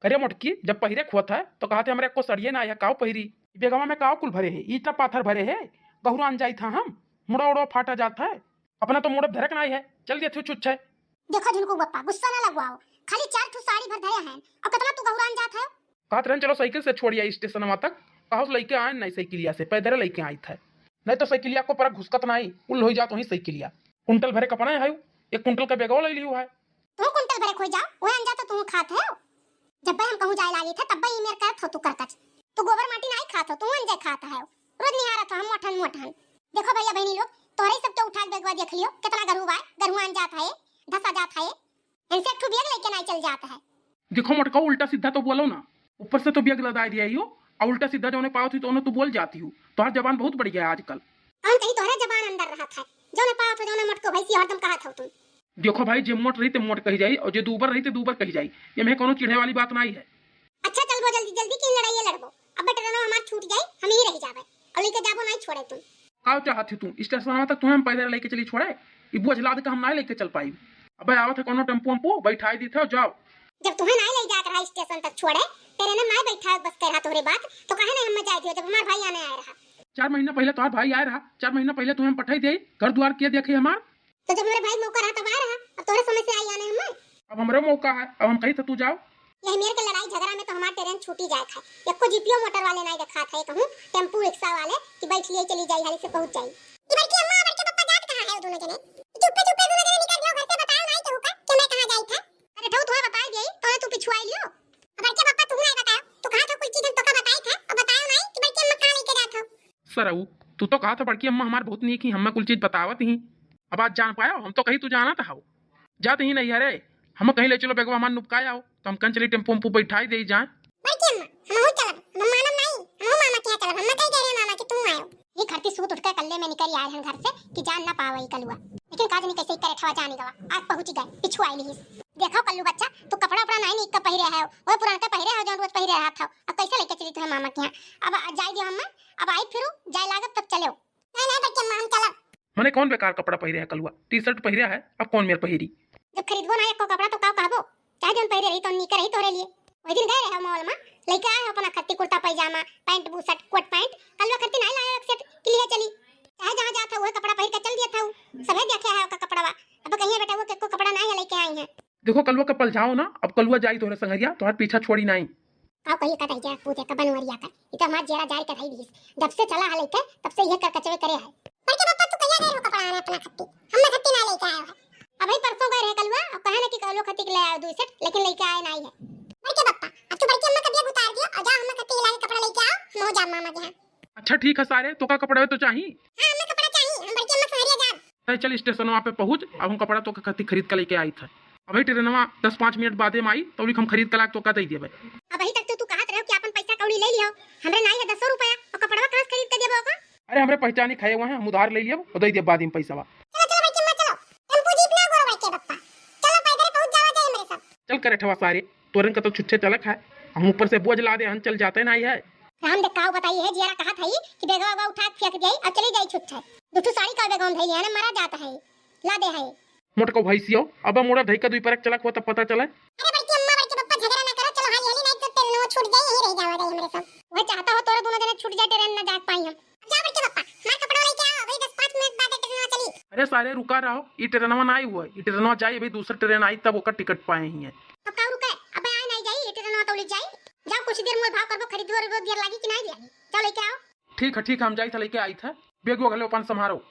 करे मोटकी जब पहिरे खुआ था तो कहा थे हमारे को सड़िए ना या काव पहिरी बेगवा में काव कुल भरे है ईटा पाथर भरे है गहुरान जाई था हम मुड़ा उड़ो फाटा जाता है अपना तो मुड़ा धरक नहीं है चल दिया छुच्छ है। देखो झुनकू बप्पा गुस्सा ना लगवाओ, खाली 4 ठू साड़ी भर धरे हैं और कितना तू गहुरान जात है। कहत रहन चलो साइकिल से छोड़िया स्टेशन तक कहा लेके आए नहीं साइकिलिया से पैदल लेके आई था नहीं तो साइकिलिया को पर घुसकत नहीं उल हो जात वही साइकिलिया कुंटल भरे कपड़ा है 1 कुंटल का बेगवा ले लियो है। तू कुंटल भरे खोई जा ओए अंजा तो तू खात है। जब हम कहूं जाए लागी था तब ही मेरे कहत हो तू करता तू गोबर माटी नहीं खात हो तू अंजे खाता है रोज निहारत हो हम मोठन मोठन। देखो भैया बहनी लोग तोरे सब तो उठा के बेगवा देख लियो कितना गरुआन जात है धसा जात है इनसे एक ठू बेग लेके नहीं चल जाता है। देखो मोटका उल्टा सीधा तो बोलो ना ऊपर से तो बेग लदा दिया हो और उल्टा सीधा जो पाओ थी तो उन्हें तू बोल जाती हूँ तो जबान बहुत बढ़ गया आजकल। हम कहीं तोहरा जबान अंदर रहा था जो ने पाओ तो जो ने मोटको भैंसी हरदम कहा था तुम। देखो भाई जे मोट रही ते मोट कही जाई और जे दूबर रही ते दूबर कही जाई ये में कोनो चिढ़े वाली बात नहीं है। अच्छा चल वो जल्दी जल्दी की लड़ाई लड़बो अब बेटा ना हमार छूट जाए हम ही रह जावे और लेके जाबो नहीं छोड़े तुम। का चाहती तू स्टेशन तक तुम्हें पैदल लेके चली छोड़े ये बोझ लाद के हम नहीं लेके चल पाई। अबे आवत है कोनो टेम्पो वम्पो बैठाई दी था जाओ। जब तुम्हें नहीं ले जात रहा स्टेशन तक छोड़े तेरे ने नहीं बैठा बस कह रहा तोरे बात तो कहे नहीं हम जाए दियो जब हमार भाई आने आया रहा 4 महीना पहले तुम्हार भाई आया रहा 4 महीना पहले तुम्हें पठाई दे घर द्वार किए देखे हमार तो जब मेरे भाई मौका रहा तब आ रहा अब तोरे समय से आई आने हम अब हमारे मौका है अब हम कही तो तू जाओ। यही मेरे के लड़ाई झगड़ा में तो हमार ट्रेन छूटी जाए था एक को जीपीओ मोटर वाले नहीं देखा था कहूं टेम्पो रिक्शा वाले कि बैठ लिए चली जाई हाली से पहुंच जाई। इधर की अम्मा इधर के पापा जात कहां है दोनों जने चुप चुप दोनों जने निकल गए घर से बताओ नहीं तो का कि मैं कहां जाई था। अरे ठो तुम्हें बता गई तो तू पिछुआई लियो इधर के पापा तुम नहीं बताओ तू कहां था कोई चीज तो का बताई था और बताओ नहीं कि बड़की अम्मा कहां लेके जात हो। सरऊ तू तो कहा था बड़की अम्मा हमार बहुत नहीं की हमें कुल चीज बतावत ही अब आज जान पाया हम तो कहीं तू जाना था जाते ही नहीं अरे हम कहीं ले चलो बेगवा हमार नुपकाया हो तो हम कहीं चली टेम्पो वम्पो बैठाई दे जाए। बड़की अम्मा हम हो चलब हम मानम नहीं हम मामा के चलब हम कहीं कह रहे मामा कि तुम आयो ये खरती सूत उठकर कल्ले में निकल आए हैं घर से कि जान ना पावे कलुआ लेकिन काज नहीं कैसे करे ठवा जाने गवा आज पहुंच गए पिछु आई ली। देखो कल्लू बच्चा तू कपड़ा उपड़ा नहीं का पहिरे है वो पुराना पहिरे है जो रोज पहिरे रहा था अब कैसे लेके चली तुम्हें मामा के यहां अब जाई दियो हम अब आई फिरू जाए लागत तब चलो नहीं नहीं बच्चा हम चलब। मैंने कौन बेकार कपड़ा पहिरे है कलुआ टी-शर्ट पहिरे है अब कौन मेरे पहिरी जब खरीदबो ना एको कपड़ा तो का कहबो चाहे जोन पहिरे रही तो निकर रही तोरे लिए ओई दिन गए रहे मॉल में लेके आए अपना खत्ती कुर्ता पैजामा पैंट बूशर्ट कोट पैंट कलवा खत्ती नहीं लाया एक सेट के लिए चली चाहे जहां जाता वो कपड़ा पहिर के चल दिया था सबे देखे है का कपड़ा अब कहिए बेटा वो को कपड़ा नहीं है लेके आई है। देखो कलुआ का पल जाओ ना अब कलुआ जाई तोरे संगरिया तोहर पीछा छोड़ी नहीं का कहिए का जा पूछे का बनवरिया का ये तो हमार जेरा जारी का धाई दी जब से चला है लेके तब से ये कर कचवे करे है बड़के पापा तू कहिया गए हो कपड़ा आने अपना खत्ती हमने खत्ती ना लेके आया है अब ही परसों गए रहे कलवा अब कहे ना कि कलो खत्ती ले आयो 2 सेट लेकिन लेके आए नहीं है। बड़के पापा अब तू बड़की अम्मा का बेग उतार दियो और जा हमने खत्ती लाके कपड़ा लेके आओ नो जा मामा के यहां। अच्छा ठीक है सारे तो का कपड़ा तो चाहिए हां हमें कपड़ा चाहिए हम बड़की अम्मा सहरिया जा चल स्टेशन वहाँ पे पहुंच अब हम कपड़ा तो खत्ती खरीद कर लेके आई था अभी ट्रेनवा 10-5 मिनट बाद में आई तो हम खरीद कर तो का दे देबे। अब अभी तक तो तू कहत रहो कि अपन पैसा कौड़ी ले लियो हमरे नहीं है 200 रुपया और कपड़वा कहां से खरीद के देबो का। अरे हमरे पहचानी खाए हुए हैं हम उधार ले लिए और दे दिए बाद में पैसा चलो चलो बच्चे मत चलो टेम्पो जीप ना गोरो बच्चे पप्पा चलो पैदल पहुंच जाओ जाए मेरे सब चल करे ठवा सारे तोरन का तो छुच्छे चलक है हम ऊपर से बोझ ला दे हम चल जाते नहीं है। राम देखाओ बताइए है जियारा कहा था कि बेगवा उठा के फेंक जाई और चली जाई छुट्टा दुठू साड़ी का बेगवा धइले है मरा जाता है ला दे है मोटको भैंसियो अब मोड़ा धई का 2 परक चलक हो तब पता चले। अरे बड़की अम्मा बड़के पप्पा झगड़ा ना करो चलो हां यही नहीं तो तेरे नो छूट जाए यही रह जाओगे हमारे सब वो चाहता हो तोरे दोनों जने छूट जाए ट्रेन ना जा पाई हम जा बड़के पप्पा मार कपड़ा लेके आओ अभी 10-5 मिनट बाद ट्रेन चली। अरे सारे रुका रहो ये ट्रेनवा ना आई हुआ ये ट्रेनवा जाए अभी दूसरा ट्रेन आई तब ओकर टिकट पाए ही है। अब का रुका अब आ नहीं जाई ये ट्रेन तो ले जाई जाओ कुछ देर मोल भाव करबो खरीदबो देर लागी कि नहीं लागी चलो लेके आओ। ठीक है हम जाई था लेके आई था बेग वो गले अपन संभारो